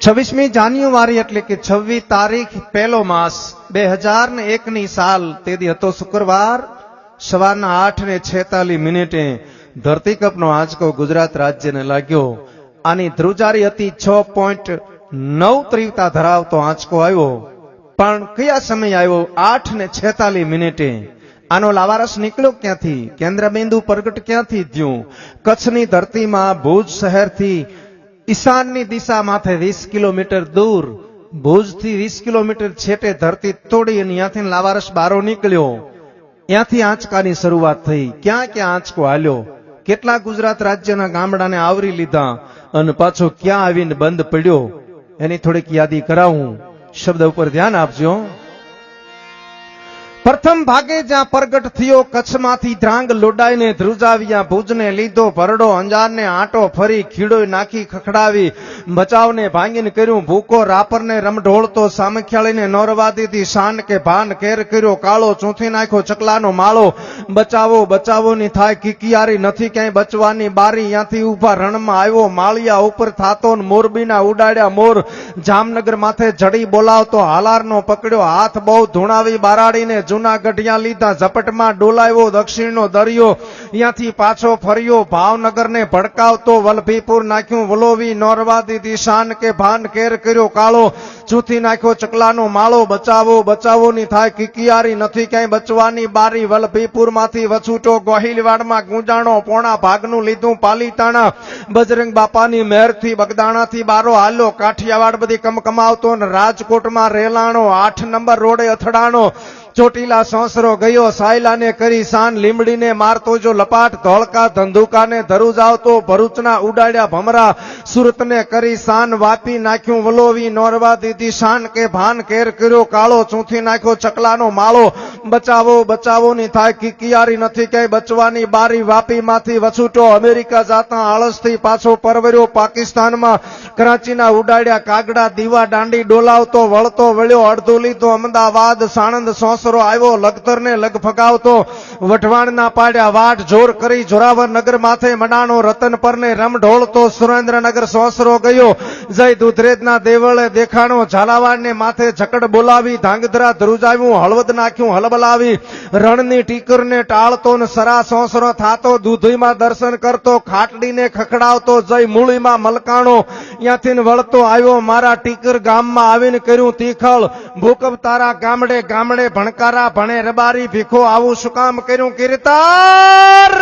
26મી જાન્યુઆરી એટલે કે 26 તારીખ પહેલો માસ 2001ની સાલ તેથી હતો શુક્રવાર સવારના 8:46 ધરતીકંપનો આંચકો ગુજરાત રાજ્યને લાગ્યો. આની ધ્રુજારી હતી 6.9 તીવ્રતા ધરાવતો આંચકો આવ્યો. પણ કયા સમય આવ્યો? 8:46. આનો લાવારસ નીકળ્યો ક્યાંથી? કેન્દ્રબિંદુ પ્રગટ ક્યાંથી થયું? કચ્છની ધરતીમાં ભુજ શહેરથી ઈશાનની દિશા માથે 20 કિલોમીટર દૂર, ભુજથી 20 કિલોમીટર છેટે ધરતી તોડી અને ત્યાંથી લાવારસ બારો નીકળ્યો. ત્યાંથી આંચકાની શરૂઆત થઈ. ક્યાં ક્યાં આંચકો હાલ્યો, કેટલા ગુજરાત રાજ્યના ગામડાને આવરી લીધા અને પાછો ક્યાં આવીને બંધ પડ્યો, એની થોડીક યાદી કરાવું. શબ્દ ઉપર ધ્યાન આપજો. પ્રથમ ભાગે જ્યાં પ્રગટ થયો કચ્છમાંથી ધ્રાંગ લોડાઈને ધ્રુજાવ્યા, ભુજને લીધો ભરડો, અંજારને આંટો ફરી ખીડોય નાખી ખખડાવી, બચાવને ભાંગીને કર્યું ભૂકો, રાપરને રમઢોળતો, સામખિયાળીને નોરવા દીધી, શાન કે ભાન કેર કર્યો કાળો, ચૂંથી નાખ્યો ચકલાનો માળો, બચાવો બચાવોની થાય કિકિયારી, નથી ક્યાંય બચવાની બારી, ત્યાંથી ઉભા રણમાં આવ્યો માળિયા ઉપર થાતો, મોરબીના ઉડાડ્યા મોર, જામનગર માથે જડી બોલાવતો હાલારનો પકડ્યો હાથ, બહુ ધૂણાવી બારાડીને જૂનાગઢિયા લીધા, ઝપટમાં ડોલાવ્યો દક્ષિણનો દરિયો, ત્યાંથી પાછો ફર્યો ભાવનગરને ભડકાવતો, વલભીપુર નાખ્યું વલોવી, નોરવા દીધી શાન કે ભાન કેર કર્યો કાળો, ચૂથી નાખ્યો ચકલાનો માળો, બચાવો બચાવોની થાય કિકિયારી, નથી ક્યાંય બચવાની બારી, વલભીપુર માંથી વછૂટો ગોહિલવાડમાં ગુંજાણો, પોણા ભાગનું લીધું પાલીતાણા, બજરંગ બાપાની મહેરથી બગદાણાથી બારો હાલ્યો, કાઠિયાવાડ બધી કમકમાવતો ને રાજકોટમાં રેલાણો, 8 નંબર રોડે અથડાણો, ચોટીલા સોસરો ગયો, સાયલાને કરી શાન, લીમડીને મારતો જો લપાટ, ધોળકા ધંધુકાને ધરુજ આવતો, ભરૂચના ઉડાડ્યા ભમરા, સુરતને કરી શાન, વાપી નાખ્યું વલોવી, નોરવા દીધી શાન કે ભાન કેર કર્યો કાળો, ચૂંથી નાખ્યો ચકલાનો માળો, બચાવો બચાવોની થાય કિકિયારી, નથી ક્યાંય બચવાની બારી, વાપી માંથી વછૂટો અમેરિકા જાતા આળસથી પાછો પરવર્યો, પાકિસ્તાનમાં કરાચીના ઉડાડ્યા કાગડા, દીવા દાંડી ડોલાવતો, વળતો વળ્યો અડધું લીધો અમદાવાદ, સાણંદ સોસરો આવ્યો, લખતરને લગ ફગાવતો, વઢવાણના પાડ્યા વાટ, જોર કરી જોરાવર નગર માથે મડાણો, રતનપરને રમ ઢોળતો, સુરેન્દ્રનગર સોસરો ગયો, જય દુધરેજના દેવળે દેખાણો, ઝાલાવાડને માથે ઝકડ બોલાવી, ધાંગધ્રા ધ્રુજાવ્યું, હળવદ નાખ્યું હલબલાવી, રણની ટીકરને ટાળતો ને સરા સોસરો થાતો, દૂધીમાં દર્શન કરતો, ખાટડીને ખખડાવતો, જય મૂળીમાં મલકાણો, ત્યાંથી વળતો આવ્યો મારા ટીકર ગામમાં આવીને કર્યું તીખળ, ભૂકંપ તારા ગામડે ગામડે ભણકારા ભણે રબારી ભીખો, આવું શું કામ કર્યું કીર્તન?